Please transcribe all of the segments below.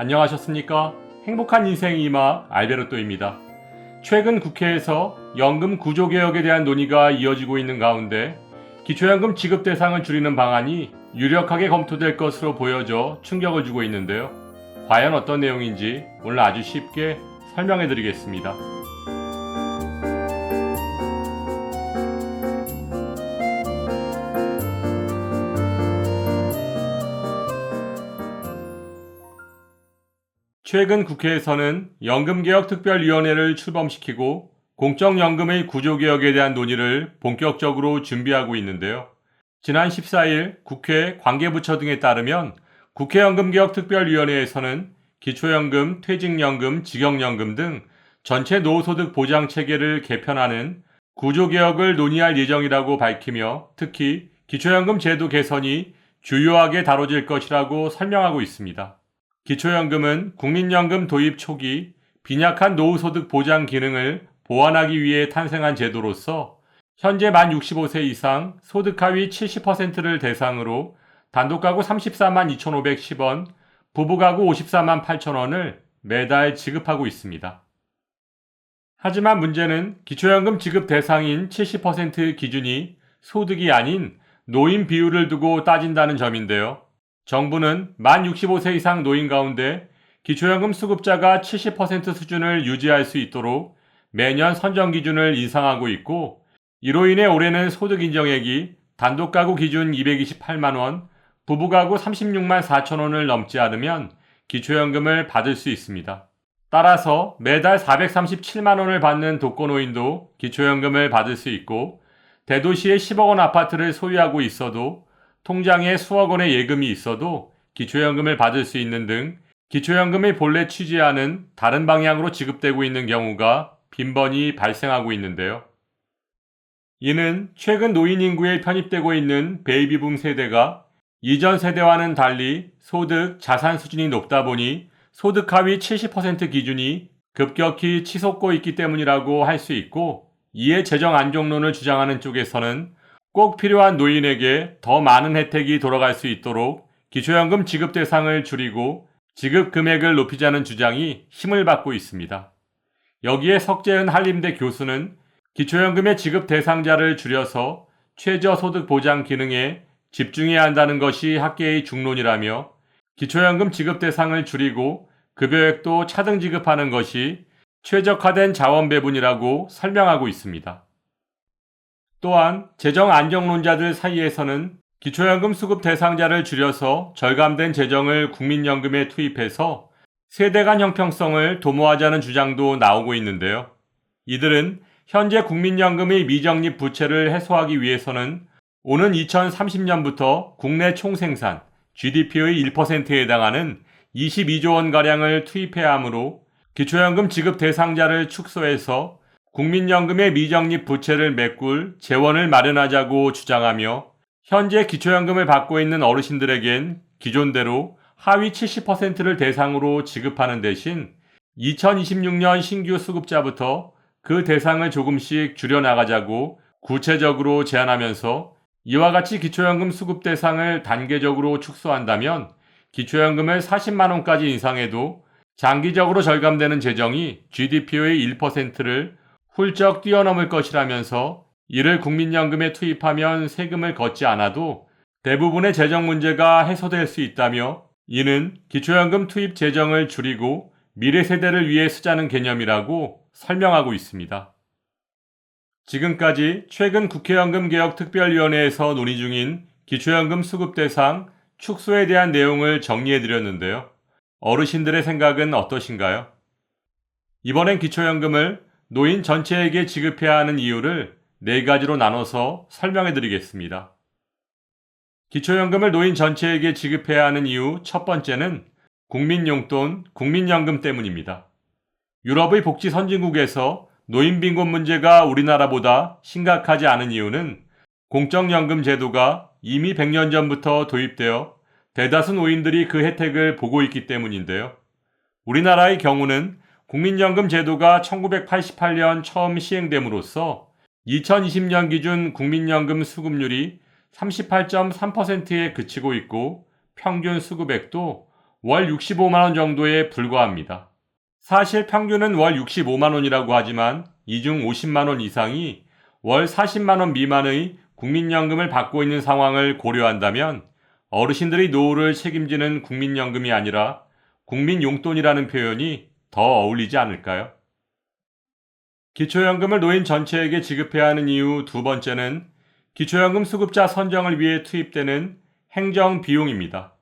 안녕하셨습니까? 행복한 인생 이마 알베르토입니다. 최근 국회에서 연금 구조개혁에 대한 논의가 이어지고 있는 가운데 기초연금 지급 대상을 줄이는 방안이 유력하게 검토될 것으로 보여져 충격을 주고 있는데요. 과연 어떤 내용인지 오늘 아주 쉽게 설명해 드리겠습니다. 최근 국회에서는 연금개혁특별위원회를 출범시키고 공적연금의 구조개혁에 대한 논의를 본격적으로 준비하고 있는데요. 지난 14일 국회 관계부처 등에 따르면 국회연금개혁특별위원회에서는 기초연금, 퇴직연금, 직역연금 등 전체 노후소득 보장체계를 개편하는 구조개혁을 논의할 예정이라고 밝히며 특히 기초연금 제도 개선이 주요하게 다뤄질 것이라고 설명하고 있습니다. 기초연금은 국민연금 도입 초기 빈약한 노후소득 보장 기능을 보완하기 위해 탄생한 제도로서 현재 만 65세 이상 소득 하위 70%를 대상으로 단독가구 34만 2,510원, 부부가구 54만 8천원을 매달 지급하고 있습니다. 하지만 문제는 기초연금 지급 대상인 70% 기준이 소득이 아닌 노인 비율을 두고 따진다는 점인데요. 정부는 만 65세 이상 노인 가운데 기초연금 수급자가 70% 수준을 유지할 수 있도록 매년 선정 기준을 인상하고 있고 이로 인해 올해는 소득 인정액이 단독가구 기준 228만원, 부부가구 36만 4천원을 넘지 않으면 기초연금을 받을 수 있습니다. 따라서 매달 437만원을 받는 독거노인도 기초연금을 받을 수 있고 대도시의 10억원 아파트를 소유하고 있어도 통장에 수억 원의 예금이 있어도 기초연금을 받을 수 있는 등 기초연금의 본래 취지와는 다른 방향으로 지급되고 있는 경우가 빈번히 발생하고 있는데요. 이는 최근 노인 인구에 편입되고 있는 베이비붐 세대가 이전 세대와는 달리 소득, 자산 수준이 높다 보니 소득 하위 70% 기준이 급격히 치솟고 있기 때문이라고 할 수 있고 이에 재정 안정론을 주장하는 쪽에서는 꼭 필요한 노인에게 더 많은 혜택이 돌아갈 수 있도록 기초연금 지급 대상을 줄이고 지급 금액을 높이자는 주장이 힘을 받고 있습니다. 여기에 석재은 한림대 교수는 기초연금의 지급 대상자를 줄여서 최저소득 보장 기능에 집중해야 한다는 것이 학계의 중론이라며 기초연금 지급 대상을 줄이고 급여액도 차등 지급하는 것이 최적화된 자원 배분이라고 설명하고 있습니다. 또한 재정 안정론자들 사이에서는 기초연금 수급 대상자를 줄여서 절감된 재정을 국민연금에 투입해서 세대 간 형평성을 도모하자는 주장도 나오고 있는데요. 이들은 현재 국민연금의 미적립 부채를 해소하기 위해서는 오는 2030년부터 국내 총생산 GDP의 1%에 해당하는 22조 원가량을 투입해야 하므로 기초연금 지급 대상자를 축소해서 국민연금의 미적립 부채를 메꿀 재원을 마련하자고 주장하며 현재 기초연금을 받고 있는 어르신들에겐 기존대로 하위 70%를 대상으로 지급하는 대신 2026년 신규 수급자부터 그 대상을 조금씩 줄여나가자고 구체적으로 제안하면서 이와 같이 기초연금 수급 대상을 단계적으로 축소한다면 기초연금을 40만원까지 인상해도 장기적으로 절감되는 재정이 GDP의 1%를 훌쩍 뛰어넘을 것이라면서 이를 국민연금에 투입하면 세금을 걷지 않아도 대부분의 재정 문제가 해소될 수 있다며 이는 기초연금 투입 재정을 줄이고 미래 세대를 위해 쓰자는 개념이라고 설명하고 있습니다. 지금까지 최근 국회연금개혁특별위원회에서 논의 중인 기초연금 수급 대상 축소에 대한 내용을 정리해드렸는데요. 어르신들의 생각은 어떠신가요? 이번엔 기초연금을 노인 전체에게 지급해야 하는 이유를 4가지로 나눠서 설명해드리겠습니다. 기초연금을 노인 전체에게 지급해야 하는 이유 첫 번째는 국민용돈, 국민연금 때문입니다. 유럽의 복지 선진국에서 노인 빈곤 문제가 우리나라보다 심각하지 않은 이유는 공적연금 제도가 이미 100년 전부터 도입되어 대다수 노인들이 그 혜택을 보고 있기 때문인데요. 우리나라의 경우는 국민연금 제도가 1988년 처음 시행됨으로써 2020년 기준 국민연금 수급률이 38.3%에 그치고 있고 평균 수급액도 월 65만원 정도에 불과합니다. 사실 평균은 월 65만원이라고 하지만 이 중 50만원 이상이 월 40만원 미만의 국민연금을 받고 있는 상황을 고려한다면 어르신들의 노후를 책임지는 국민연금이 아니라 국민용돈이라는 표현이 더 어울리지 않을까요? 기초연금을 노인 전체에게 지급해야 하는 이유 두 번째는 기초연금 수급자 선정을 위해 투입되는 행정비용입니다.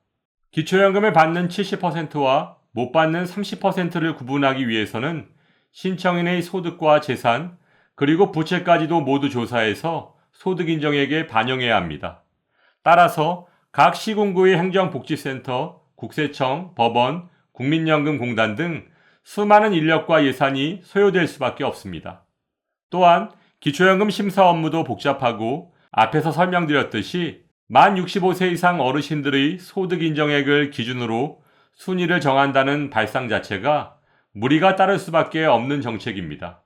기초연금을 받는 70%와 못 받는 30%를 구분하기 위해서는 신청인의 소득과 재산, 그리고 부채까지도 모두 조사해서 소득인정액에 반영해야 합니다. 따라서 각 시군구의 행정복지센터, 국세청, 법원, 국민연금공단 등 수많은 인력과 예산이 소요될 수밖에 없습니다. 또한 기초연금 심사 업무도 복잡하고 앞에서 설명드렸듯이 만 65세 이상 어르신들의 소득인정액을 기준으로 순위를 정한다는 발상 자체가 무리가 따를 수밖에 없는 정책입니다.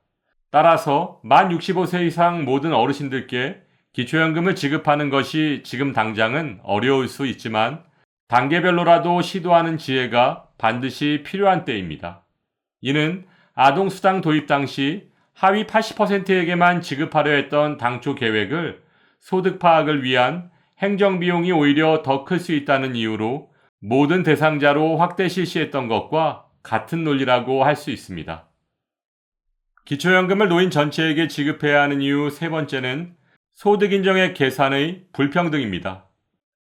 따라서 만 65세 이상 모든 어르신들께 기초연금을 지급하는 것이 지금 당장은 어려울 수 있지만 단계별로라도 시도하는 지혜가 반드시 필요한 때입니다. 이는 아동수당 도입 당시 하위 80%에게만 지급하려 했던 당초 계획을 소득 파악을 위한 행정비용이 오히려 더 클 수 있다는 이유로 모든 대상자로 확대 실시했던 것과 같은 논리라고 할 수 있습니다. 기초연금을 노인 전체에게 지급해야 하는 이유 세 번째는 소득인정액 계산의 불평등입니다.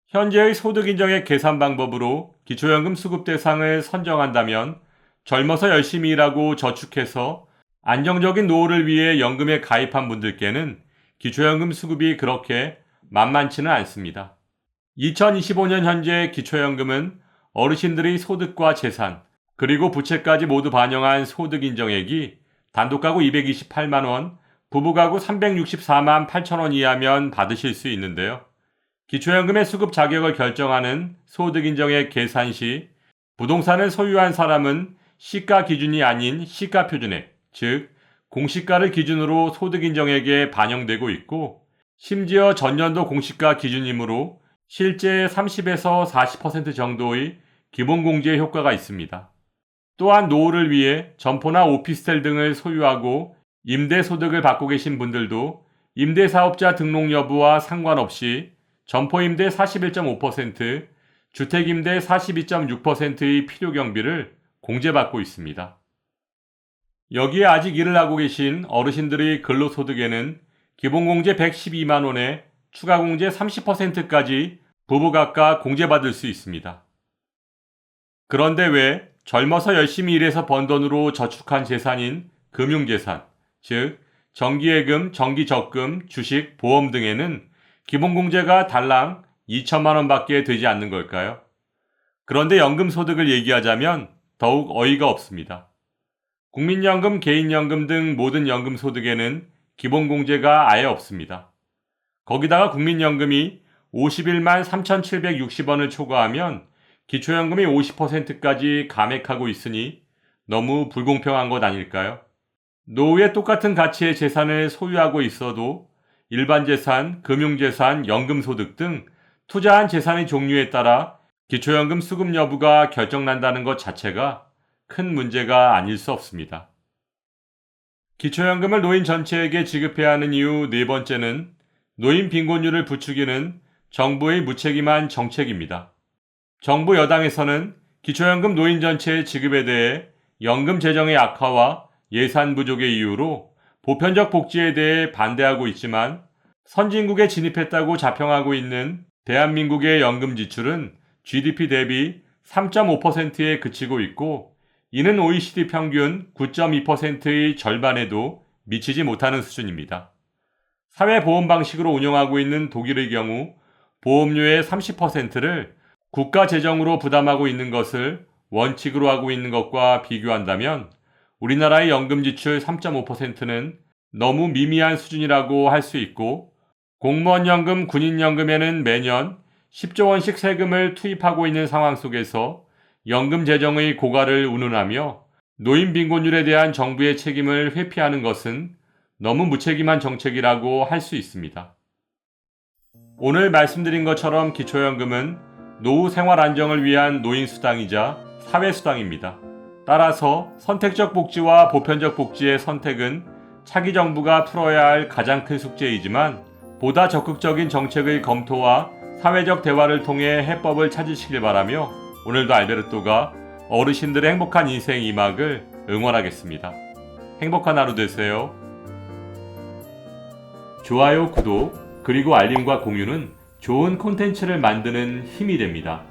현재의 소득인정액 계산 방법으로 기초연금 수급 대상을 선정한다면 젊어서 열심히 일하고 저축해서 안정적인 노후를 위해 연금에 가입한 분들께는 기초연금 수급이 그렇게 만만치는 않습니다. 2025년 현재 기초연금은 어르신들의 소득과 재산, 그리고 부채까지 모두 반영한 소득인정액이 단독가구 228만원, 부부가구 364만 8천원 이하면 받으실 수 있는데요. 기초연금의 수급 자격을 결정하는 소득인정액 계산 시 부동산을 소유한 사람은 시가 기준이 아닌 시가 표준액, 즉 공시가를 기준으로 소득인정액에 반영되고 있고 심지어 전년도 공시가 기준이므로 실제 30에서 40% 정도의 기본공제 효과가 있습니다. 또한 노후를 위해 점포나 오피스텔 등을 소유하고 임대소득을 받고 계신 분들도 임대사업자 등록 여부와 상관없이 점포임대 41.5%, 주택임대 42.6%의 필요경비를 공제받고 있습니다. 여기에 아직 일을 하고 계신 어르신들의 근로소득에는 기본공제 112만원에 추가공제 30%까지 부부 각각 공제받을 수 있습니다. 그런데 왜 젊어서 열심히 일해서 번 돈으로 저축한 재산인 금융재산, 즉 정기예금, 정기적금, 주식, 보험 등에는 기본공제가 달랑 2천만 원밖에 되지 않는 걸까요? 그런데 연금소득을 얘기하자면 더욱 어이가 없습니다. 국민연금, 개인연금 등 모든 연금소득에는 기본공제가 아예 없습니다. 거기다가 국민연금이 51만 3,760원을 초과하면 기초연금이 50%까지 감액하고 있으니 너무 불공평한 것 아닐까요? 노후에 똑같은 가치의 재산을 소유하고 있어도 일반 재산, 금융재산, 연금소득 등 투자한 재산의 종류에 따라 기초연금 수급 여부가 결정난다는 것 자체가 큰 문제가 아닐 수 없습니다. 기초연금을 노인 전체에게 지급해야 하는 이유 네 번째는 노인 빈곤율을 부추기는 정부의 무책임한 정책입니다. 정부 여당에서는 기초연금 노인 전체의 지급에 대해 연금 재정의 악화와 예산 부족의 이유로 보편적 복지에 대해 반대하고 있지만 선진국에 진입했다고 자평하고 있는 대한민국의 연금 지출은 GDP 대비 3.5%에 그치고 있고 이는 OECD 평균 9.2%의 절반에도 미치지 못하는 수준입니다. 사회보험 방식으로 운영하고 있는 독일의 경우 보험료의 30%를 국가 재정으로 부담하고 있는 것을 원칙으로 하고 있는 것과 비교한다면 우리나라의 연금 지출 3.5%는 너무 미미한 수준이라고 할 수 있고 공무원연금, 군인연금에는 매년 10조 원씩 세금을 투입하고 있는 상황 속에서 연금 재정의 고갈을 운운하며 노인 빈곤율에 대한 정부의 책임을 회피하는 것은 너무 무책임한 정책이라고 할 수 있습니다. 오늘 말씀드린 것처럼 기초연금은 노후 생활 안정을 위한 노인 수당이자 사회수당입니다. 따라서 선택적 복지와 보편적 복지의 선택은 차기 정부가 풀어야 할 가장 큰 숙제이지만 보다 적극적인 정책의 검토와 사회적 대화를 통해 해법을 찾으시길 바라며 오늘도 알베르토가 어르신들의 행복한 인생 2막을 응원하겠습니다. 행복한 하루 되세요. 좋아요, 구독, 그리고 알림과 공유는 좋은 콘텐츠를 만드는 힘이 됩니다.